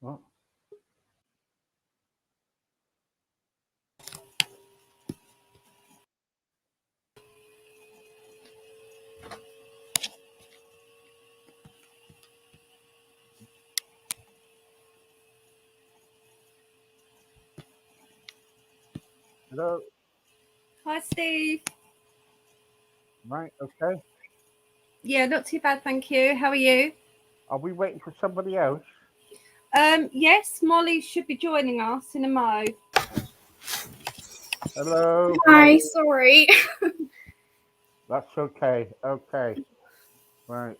What? Hello. Hi, Steve. Right. Okay. Yeah, not too bad, thank you. How are you? Are we waiting for somebody else? Yes, Molly should be joining us in a mo. Hello. Hi, sorry. That's okay. Okay. Right.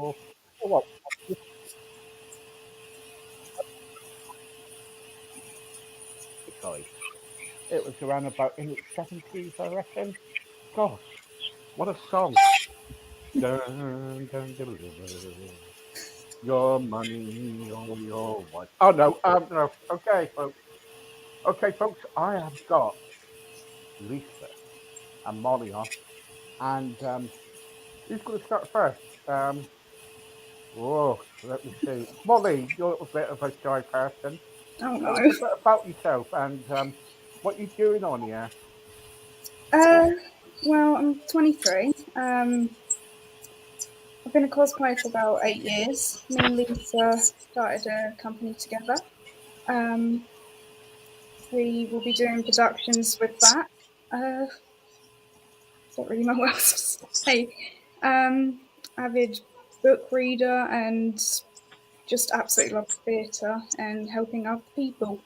Oh, what? Guys. It was around about in its 70s, I reckon. Gosh, what a song. Dun, dun, dun, dun, dun. Your money or your what? Oh no, no. Okay, folks. I have got Lisa and Molly on, and who's going to start first? Let me see. Molly, you're a bit of a shy person. Oh Tell us no. a bit about yourself and what you're doing on here. Uh, well, I'm 23. I've been a cosplayer for about 8 years. Me and Lisa started a company together. Um, we will be doing productions with that. Don't really know what else to say. Avid book reader and just absolutely love theatre and helping other people.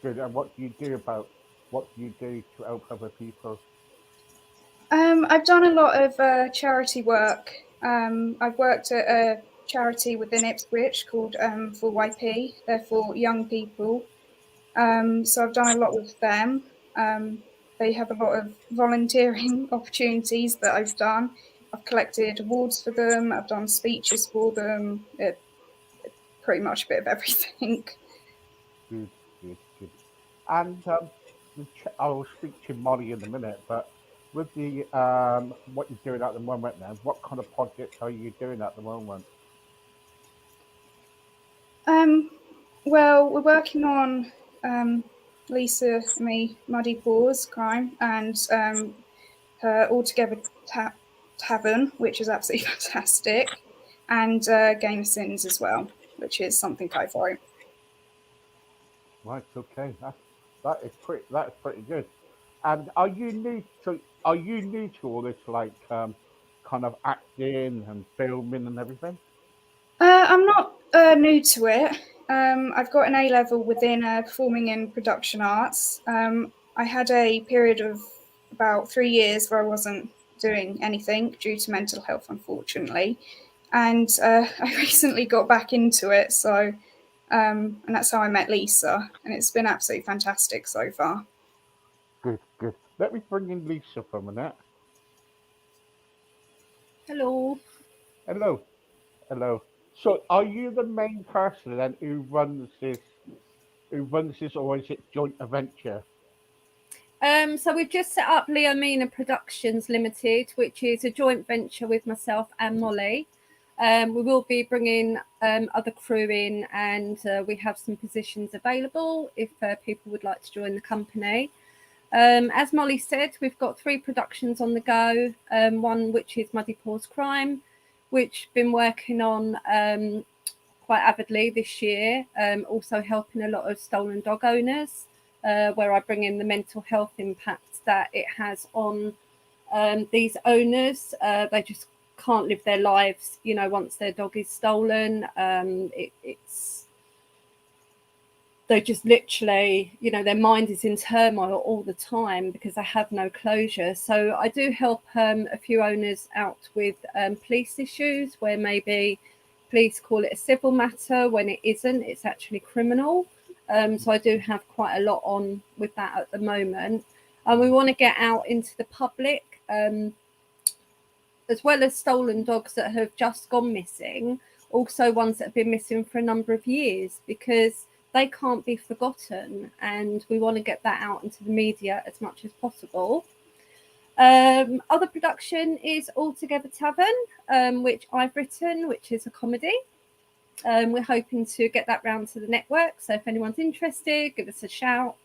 Good. And what do you do about? What do you do to help other people? I've done a lot of charity work. I've worked at a charity within Ipswich called 4YP. They're for young people. So I've done a lot with them. They have a lot of volunteering opportunities that I've done. I've collected awards for them. I've done speeches for them. Pretty much a bit of everything. Good, good, good. And I'll speak to Molly in a minute, but with the what you're doing at the moment now, what kind of projects are you doing at the moment? Um, well, we're working on Lisa and me, Muddy Paws Crime, and her Altogether Tavern, which is absolutely fantastic, and Game of Sins as well, which is something I wrote. Right, okay, that is pretty good. And are you new? So are you new to all this, like kind of acting and filming and everything? I'm not new to it. I've got an A level within performing and production arts. I had a period of about 3 years where I wasn't doing anything due to mental health, unfortunately. And I recently got back into it. And that's how I met Lisa. And it's been absolutely fantastic so far. Good, good. Let me bring in Lisa for a minute. Hello. Hello, hello. So are you the main person then who runs this? Who runs this, or is it joint venture? So we've just set up Leomina Productions Limited, which is a joint venture with myself and Molly. We will be bringing other crew in, and we have some positions available if people would like to join the company. As Molly said, we've got 3 productions on the go. One which is Muddy Paws Crime, which been working on quite avidly this year. Also helping a lot of stolen dog owners, where I bring in the mental health impacts that it has on these owners. They just can't live their lives, you know, once their dog is stolen. They just literally, you know, their mind is in turmoil all the time because they have no closure. So I do help a few owners out with police issues where maybe police call it a civil matter when it isn't, it's actually criminal. So I do have quite a lot on with that at the moment. And we want to get out into the public, as well as stolen dogs that have just gone missing, also ones that have been missing for a number of years, because they can't be forgotten, and we want to get that out into the media as much as possible. Other production is Altogether Tavern, which I've written, which is a comedy. We're hoping to get that round to the network, so if anyone's interested, give us a shout.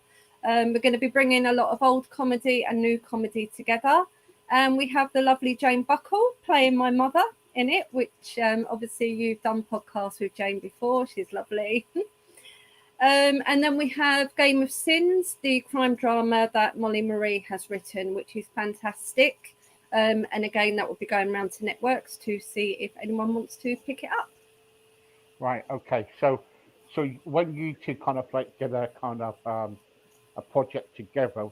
We're going to be bringing a lot of old comedy and new comedy together. And we have the lovely Jane Buckle playing my mother in it, which obviously you've done podcasts with Jane before. She's lovely. And then we have Game of Sins, the crime drama that Molly Marie has written, which is fantastic. And again, that will be going around to networks to see if anyone wants to pick it up. Right. Okay. So when you two kind of like get a kind of a project together,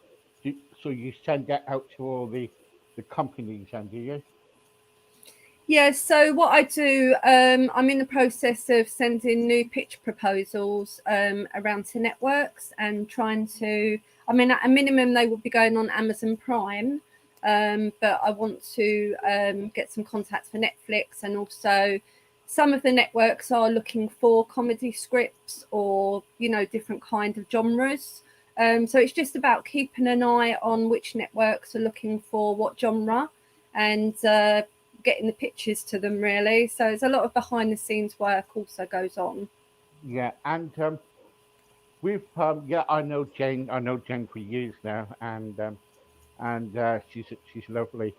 so you send that out to all the companies, and do you? Yeah, so what I do, I'm in the process of sending new pitch proposals around to networks and trying to, I mean, at a minimum, they will be going on Amazon Prime, but I want to get some contacts for Netflix, and also some of the networks are looking for comedy scripts or, you know, different kind of genres. So it's just about keeping an eye on which networks are looking for what genre, and getting the pictures to them, really. So there's a lot of behind the scenes work also goes on. Yeah. And we've I know Jane. I know Jane for years now, and she's lovely.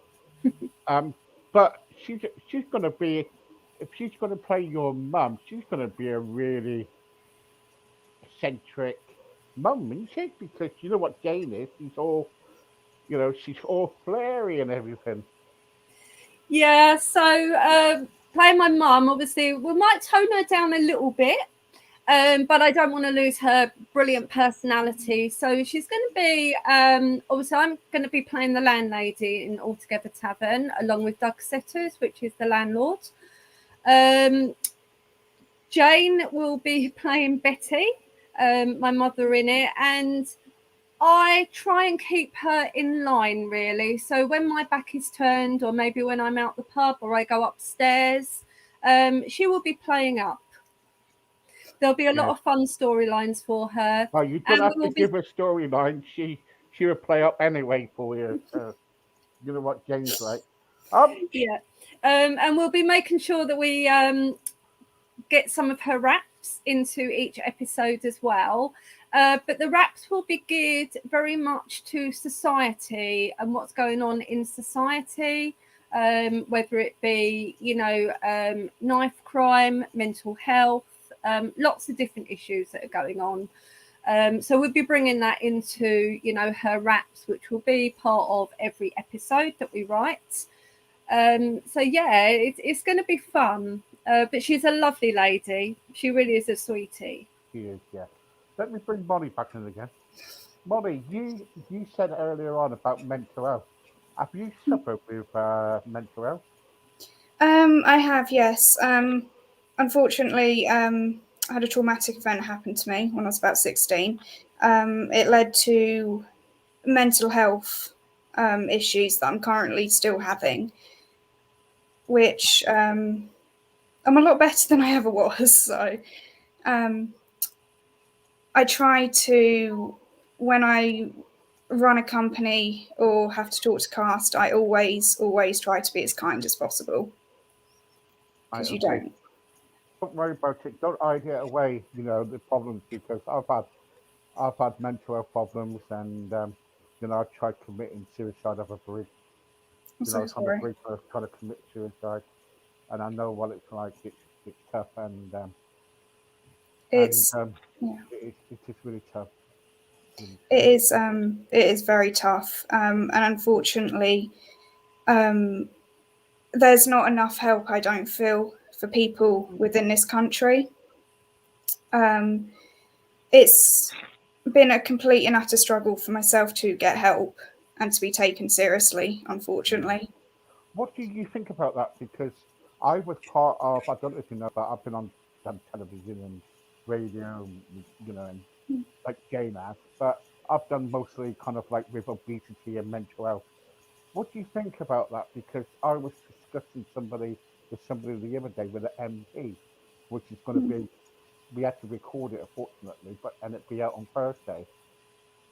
But she's gonna be, if she's gonna play your mum, she's gonna be a really eccentric mum, isn't she? Because you know what Jane is. She's all, you know, she's all flary and everything. Yeah, so playing my mum, obviously, we might tone her down a little bit, but I don't want to lose her brilliant personality. So she's going to be, obviously, I'm going to be playing the landlady in Altogether Tavern, along with Doug Setters, which is the landlord. Jane will be playing Betty, my mother, in it, and I try and keep her in line, really. So when my back is turned, or maybe when I'm out the pub or I go upstairs, she will be playing up. There'll be a lot of fun storylines for her. Well, you don't have to give her storyline. She will play up anyway for you. So you know what Jane's like. Yeah, and we'll be making sure that we get some of her raps into each episode as well. But the raps will be geared very much to society and what's going on in society, whether it be, you know, knife crime, mental health, lots of different issues that are going on. So we'll be bringing that into, you know, her raps, which will be part of every episode that we write. So yeah, it's going to be fun. But she's a lovely lady. She really is a sweetie. She is, yeah. Let me bring Molly back in again. Molly, you said earlier on about mental health. Have you suffered with mental health? I have, yes. Unfortunately, I had a traumatic event happen to me when I was about 16. It led to mental health issues that I'm currently still having, which I'm a lot better than I ever was. So I try to, when I run a company or have to talk to cast, I always try to be as kind as possible, because you don't. Don't worry about it. Don't hide it away. You know the problems, because I've had mental health problems, and you know, I tried committing suicide off a bridge. I'm You know, so I was on the sorry. bridge, I was trying to commit suicide, and I know what it's like. It's tough, and It's yeah. it's just really tough. Really tough. It is very tough, and unfortunately, there's not enough help, I don't feel, for people within this country. It's been a complete and utter struggle for myself to get help and to be taken seriously, unfortunately. What do you think about that? Because I was part of, I don't know if you know, but I've been on television and radio, you know, and like game ads, but I've done mostly kind of like with obesity and mental health. What do you think about that? Because I was discussing with somebody the other day with an MP, which is going to be, we had to record it unfortunately, and it'd be out on Thursday.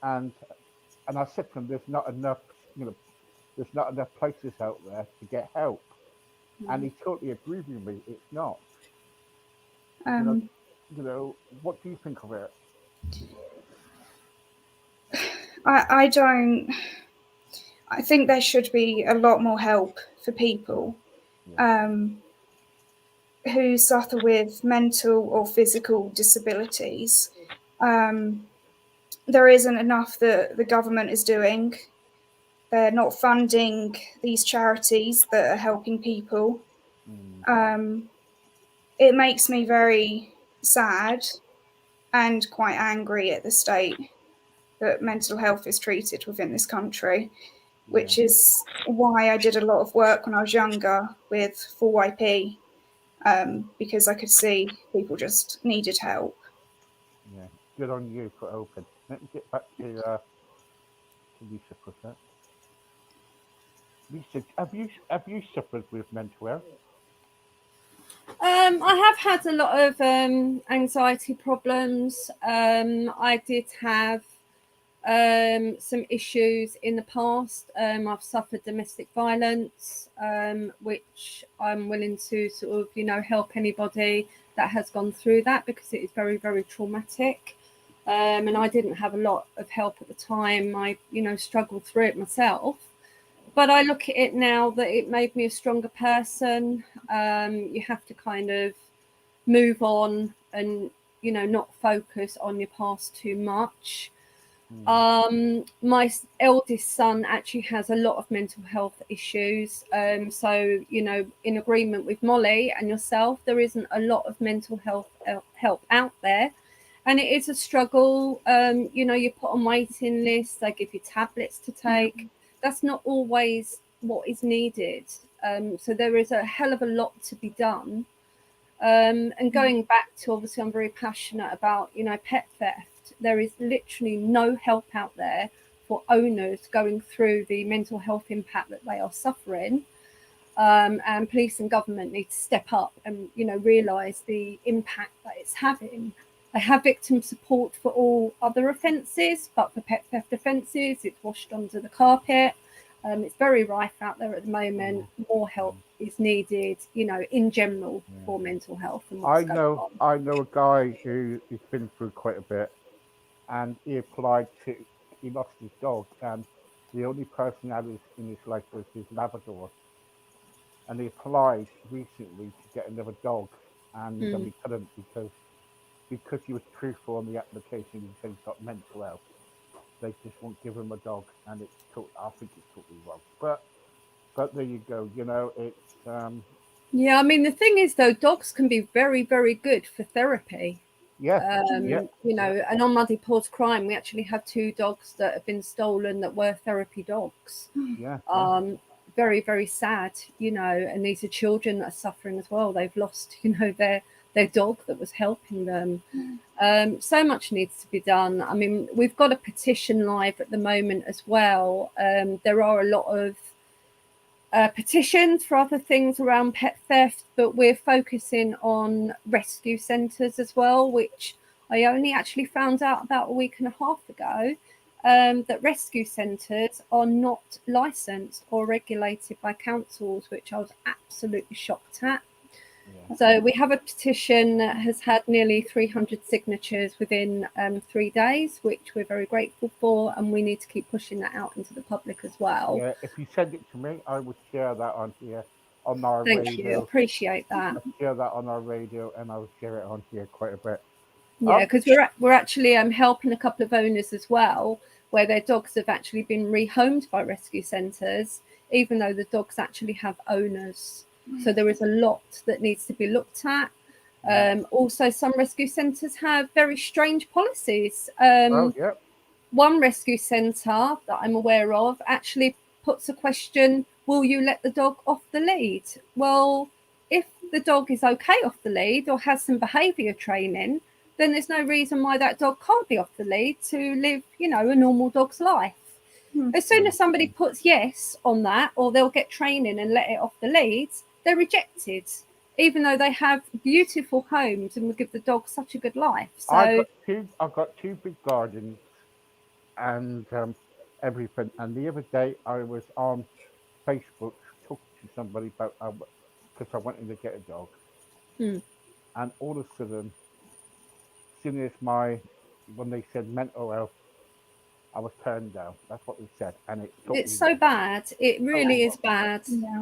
And I said to him, there's not enough, you know, there's not enough places out there to get help. And he totally agreed with me. It's not. Um, You know, what do you think of it? I don't. I think there should be a lot more help for people who suffer with mental or physical disabilities. There isn't enough that the government is doing. They're not funding these charities that are helping people. It makes me very sad and quite angry at the state that mental health is treated within this country, which is why I did a lot of work when I was younger with Full YP, because I could see people just needed help. Yeah, good on you for open. Let me get back to Lisa for a sec. Lisa, have you suffered with mental health? I have had a lot of anxiety problems. I did have some issues in the past. I've suffered domestic violence, which I'm willing to sort of, you know, help anybody that has gone through that, because it is very, very traumatic. And I didn't have a lot of help at the time. I, you know, struggled through it myself. But I look at it now that it made me a stronger person. You have to kind of move on and, you know, not focus on your past too much. My eldest son actually has a lot of mental health issues. So, you know, in agreement with Molly and yourself, there isn't a lot of mental health help out there. And it is a struggle. You know, you're put on waiting lists, they give you tablets to take. That's not always what is needed. So there is a hell of a lot to be done. And going back to, obviously, I'm very passionate about, you know, pet theft. There is literally no help out there for owners going through the mental health impact that they are suffering. And police and government need to step up and, you know, realise the impact that it's having. They have victim support for all other offences, but for pet theft offences, it's washed under the carpet. It's very rife out there at the moment. More help is needed, you know, in general for mental health. And I know a guy who has been through quite a bit, and he lost his dog, and the only person that is in his life was his Labrador. And he applied recently to get another dog, and he couldn't because he was truthful on the application. He said he's got mental health. They just won't give him a dog, and I think it's totally wrong. But there you go. You know, it's yeah. I mean, the thing is, though, dogs can be very, very good for therapy. You know, and on Muddy Paws Crime, we actually have 2 dogs that have been stolen that were therapy dogs. Very, very sad, you know, and these are children that are suffering as well. They've lost, you know, their dog that was helping them. So much needs to be done. I mean, we've got a petition live at the moment as well. There are a lot of petitions for other things around pet theft, but we're focusing on rescue centres as well, which I only actually found out about a week and a half ago, that rescue centres are not licensed or regulated by councils, which I was absolutely shocked at. So we have a petition that has had nearly 300 signatures within 3 days, which we're very grateful for, and we need to keep pushing that out into the public as well. Yeah, if you send it to me, I would share that on here on our radio. Thank you, appreciate that. I'll share that on our radio, and I'll share it on here quite a bit. Yeah, because we're actually helping a couple of owners as well, where their dogs have actually been rehomed by rescue centres even though the dogs actually have owners. So there is a lot that needs to be looked at. Also, some rescue centres have very strange policies. Oh, yeah. One rescue centre that I'm aware of actually puts a question, will you let the dog off the lead? Well, if the dog is okay off the lead or has some behaviour training, then there's no reason why that dog can't be off the lead to live, you know, a normal dog's life. As soon as somebody puts yes on that, or they'll get training and let it off the lead, they're rejected, even though they have beautiful homes and will give the dog such a good life. So I've got two big gardens and everything. And the other day I was on Facebook talking to somebody about because I wanted to get a dog, and all of a sudden, as soon as when they said mental health, I was turned down. That's what they said, and it's so bad. It really is bad.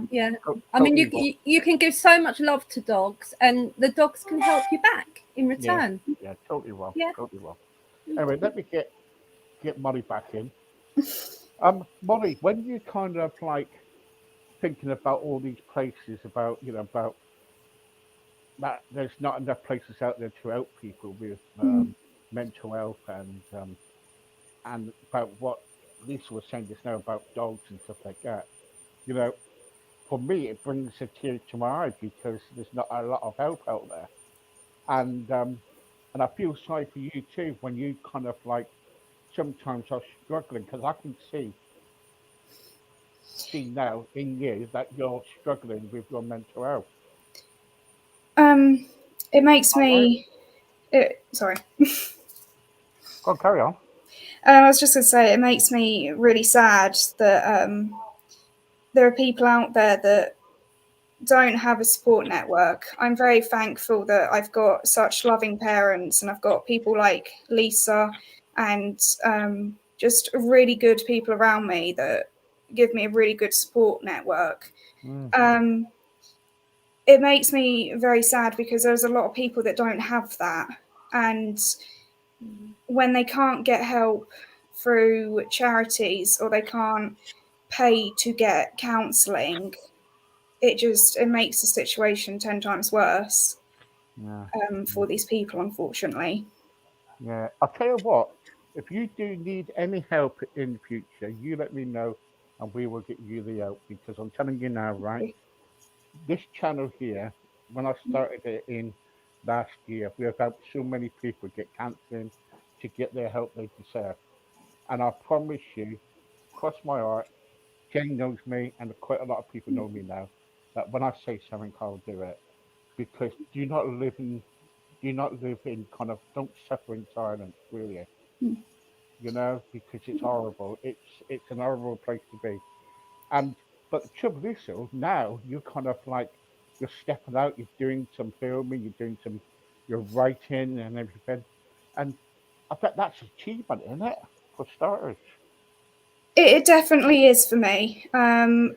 Yeah. I mean, you can give so much love to dogs, and the dogs can help you back in return. Yeah, totally wrong. Yeah. Totally wrong. Anyway, let me get Molly back in. Molly, when you kind of like thinking about all these places, about about that there's not enough places out there to help people with mental health, and about what Lisa was saying just now about dogs and stuff like that. For me, it brings a tear to my eye because there's not a lot of help out there, and I feel sorry for you too when you kind of like sometimes are struggling, because I can see now in you that you're struggling with your mental health. It makes me. Sorry. Go on, carry on. I was just going to say, it makes me really sad that there are people out there that don't have a support network. I'm very thankful that I've got such loving parents, and I've got people like Lisa and just really good people around me that give me a really good support network. It makes me very sad because there's a lot of people that don't have that, and when they can't get help through charities or they can't pay to get counselling, it makes the situation 10 times worse for these people, unfortunately. Yeah, I'll tell you what, if you do need any help in the future, you let me know and we will get you the help, because I'm telling you now, right? This channel here, when I started it in last year, we have helped so many people get counselling to get their help they deserve. And I promise you, cross my heart, Jen knows me, and quite a lot of people know me now, that when I say something, I'll do it. Because do not live in kind of, don't suffer in silence, really. Because it's horrible. It's an horrible place to be. But the trouble is, though, now you're kind of like, you're stepping out, you're doing some filming, you're writing and everything. And I bet that's achievement, isn't it? For starters. It definitely is for me. In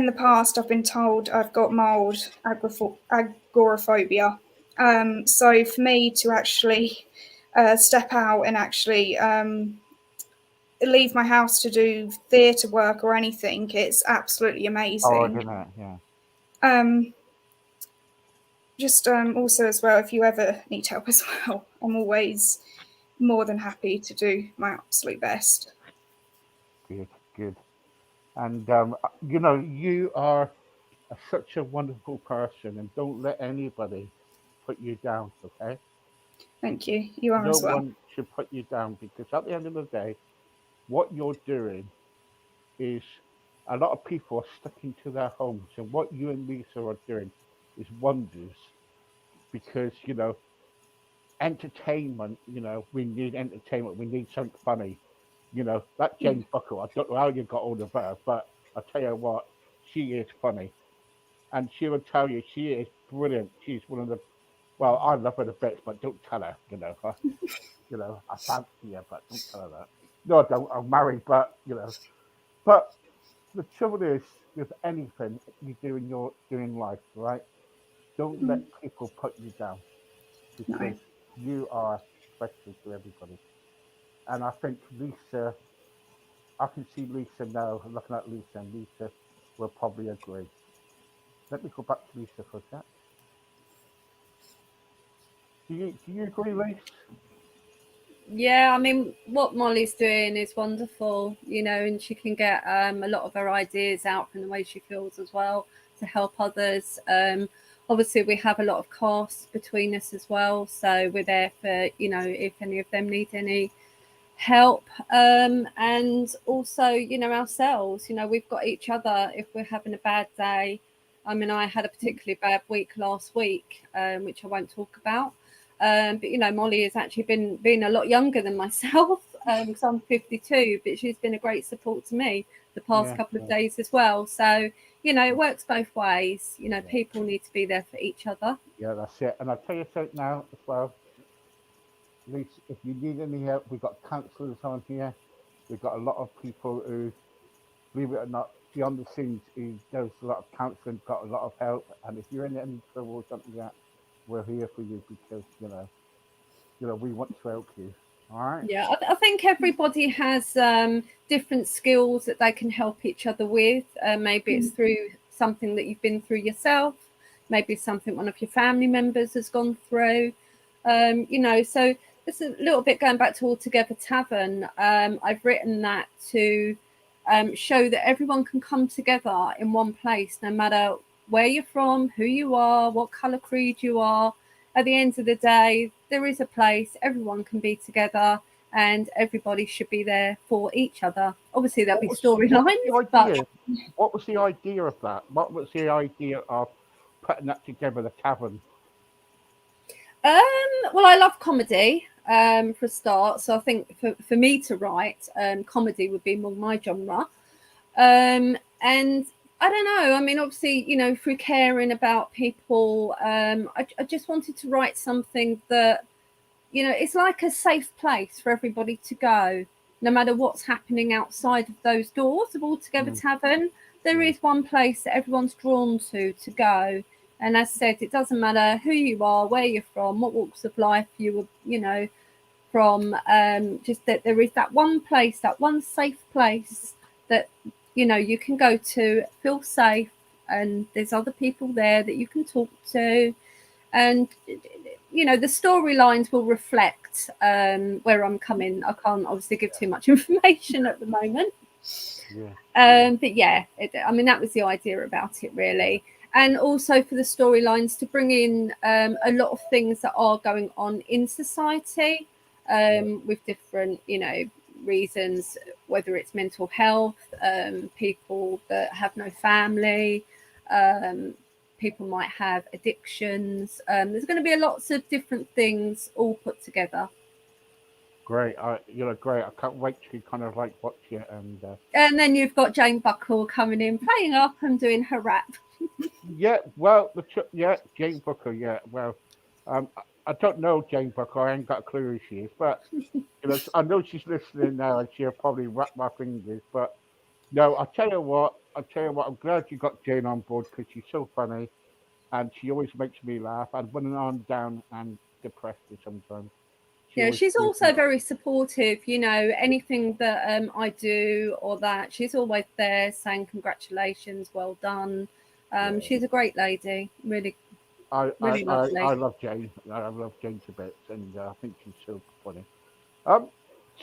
the past, I've been told I've got mild agoraphobia. So for me to actually step out and actually leave my house to do theatre work or anything, it's absolutely amazing. Oh, I don't know, yeah. Just also as well, if you ever need help as well, I'm always more than happy to do my absolute best. Good. And you are such a wonderful person, and don't let anybody put you down, okay? Thank you. You are as well. No one should put you down, because at the end of the day, what you're doing is, a lot of people are stuck into their homes, and what you and Lisa are doing is wonders, because entertainment, we need entertainment, we need something funny. That Jane Buckle, I don't know how you got hold of her, but I'll tell you what, she is funny, and she will tell you she is brilliant. She's one of the, well, I love her the best, but don't tell her, I fancy her, but don't tell her that. No, I don't, I'm married, but but the trouble is, with anything you do in life, right? Don't let people put you down, because you are special to everybody. And I think Lisa, I can see Lisa now, looking at Lisa, and Lisa will probably agree. Let me go back to Lisa for a sec. Do you agree, Lisa? Yeah, I mean, what Molly's doing is wonderful, you know, and she can get a lot of her ideas out from the way she feels as well to help others. Obviously, we have a lot of costs between us as well, so we're there for, you know, if any of them need any help. And also, you know, ourselves, you know, we've got each other if we're having a bad day. I mean, I had a particularly bad week last week, which I won't talk about. But you know, Molly has actually been a lot younger than myself because I'm 52, but she's been a great support to me the past Yeah, couple of yeah, days as well. So you know, it works both ways. You know, yeah. people need to be there for each other. Yeah, that's it. And I'll tell you something now as well. Lisa, if you need any help, we've got counsellors on here. We've got a lot of people who, believe it or not, beyond the scenes, who does a lot of counselling, got a lot of help. And if you're in any trouble or something like that, we're here for you because we want to help you. All right. Yeah, I think everybody has different skills that they can help each other with. Maybe it's through something that you've been through yourself. Maybe it's something one of your family members has gone through. You know, so it's a little bit going back to Altogether Tavern. I've written that to show that everyone can come together in one place, no matter where you're from, who you are, what colour creed you are. At the end of the day, there is a place everyone can be together and everybody should be there for each other. Obviously, there'll be What's storylines, the but idea? What was the idea of that? What was the idea of putting that together, the tavern? well, I love comedy for a start. So I think for me to write, comedy would be more my genre. And I don't know. I mean, obviously, you know, through caring about people, I just wanted to write something that, you know, it's like a safe place for everybody to go, no matter what's happening outside of those doors of Altogether Mm, Tavern. There mm, is one place that everyone's drawn to go. And as I said, it doesn't matter who you are, where you're from, what walks of life you were, you know, from. Just that there is that one place, that one safe place that, you know, you can go to, feel safe, and there's other people there that you can talk to. And you know, the storylines will reflect where I'm coming. I can't obviously give too much information at the moment. yeah. But yeah, I mean, that was the idea about it, really. And also for the storylines to bring in a lot of things that are going on in society with different, you know, reasons, whether it's mental health, people that have no family, um, people might have addictions. There's going to be lots of different things all put together. Great. Great. I can't wait to kind of like watch it And then you've got Jane Buckle coming in, playing up and doing her rap. yeah. Well, yeah, Jane Booker. Yeah. Well, I don't know Jane Booker. I ain't got a clue who she is, but I know she's listening now, and she'll probably wrap my fingers. But no, I'll tell you what. I'm glad you got Jane on board because she's so funny, and she always makes me laugh. And when I'm down and depressed sometimes, she Yeah, always she's gives me. also very supportive. You know, anything that I do or that, she's always there saying congratulations, well done. Yeah. She's a great lady, really, I, I, really I, lovely. I love Jane. I love Jane to bits, and I think she's so funny. Um.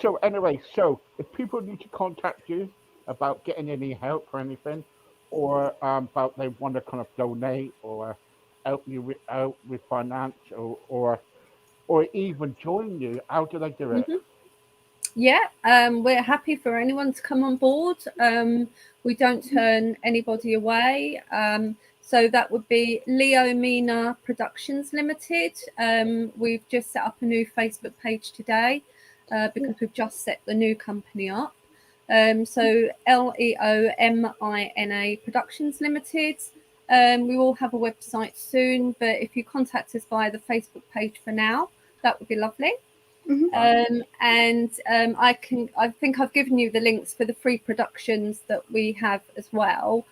So anyway, if people need to contact you about getting any help or anything, or about they want to kind of donate or help you out with finance or even join you, how do they do it? hmm Yeah, we're happy for anyone to come on board. We don't turn anybody away. So that would be Leo Mina Productions Limited. We've just set up a new Facebook page today because we've just set the new company up. So LEOMINA Productions Limited. We will have a website soon, but if you contact us via the Facebook page for now, that would be lovely. I think I've given you the links for the free productions that we have as well,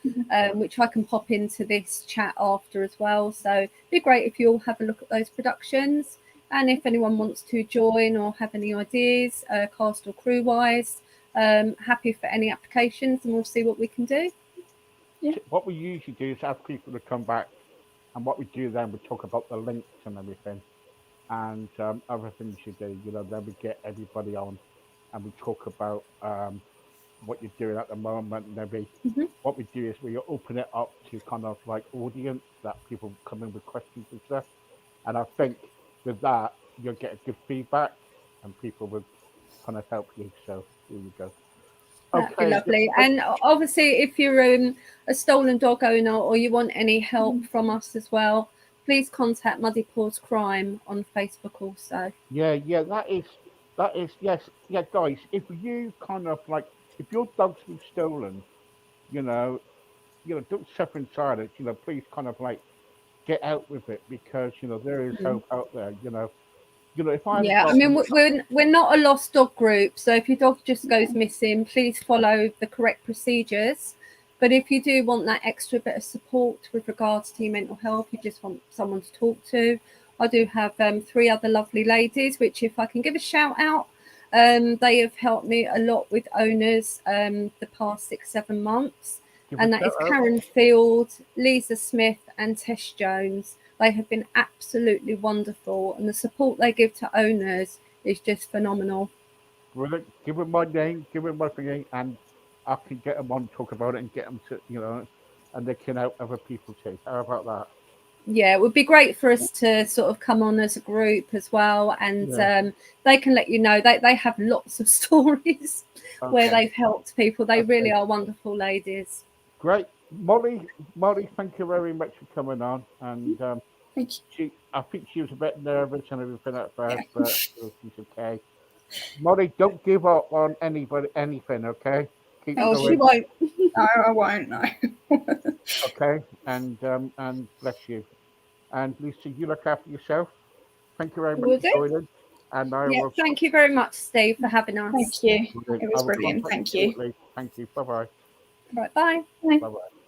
which I can pop into this chat after as well. So it'd be great if you all have a look at those productions. And if anyone wants to join or have any ideas, cast or crew wise, happy for any applications, and we'll see what we can do. Yeah. what we usually do is ask people to come back, and what we do then, we talk about the links and everything, and other things you do. You know, then we get everybody on, and we talk about what you're doing at the moment, and then Mhm. what we do is we open it up to kind of like audience that people come in with questions and stuff. And I think with that, you'll get a good feedback, and people will kind of help you. So here you go. That'd be Okay. lovely. And obviously, if you're a stolen dog owner or you want any help from us as well, please contact Muddy Paws Crime on Facebook also. Yeah, yes, yeah, guys. If you kind of like, if your dog's been stolen, you know, don't suffer in silence. You know, please kind of like get out with it, because there is hope out there. If I had a Yeah, I dog, mean, we're not a lost dog group, so if your dog just goes missing, please follow the correct procedures. But if you do want that extra bit of support with regards to your mental health, you just want someone to talk to, I do have 3 other lovely ladies, which if I can give a shout out, they have helped me a lot with owners the past 6-7 months. give And a that is shout out. Karen Field, Lisa Smith, and Tess Jones. They have been absolutely wonderful, and the support they give to owners is just phenomenal. Brilliant. Give them my name, give them my thing, and I can get them on, talk about it, and get them to, and they can help other people too. How about that? Yeah, it would be great for us to sort of come on as a group as well, and Yeah. they can let you know they have lots of stories where Okay. they've helped people. They really Okay. are wonderful ladies. Great. Molly, thank you very much for coming on. And Thank you. I think she was a bit nervous and everything at first, Yeah. but she's okay. Molly, don't give up on anybody, anything, okay? Keep Thank Oh, she you. going, won't. No, I won't. No. okay? And bless you. And Lisa, you look after yourself. Thank you very much Will for do. joining. And I Yeah, will, thank you very much, Steve, for having us. Thank you. It I was will brilliant. contact Thank you you. shortly. Thank you. Bye bye. Right, bye. Bye. Bye bye.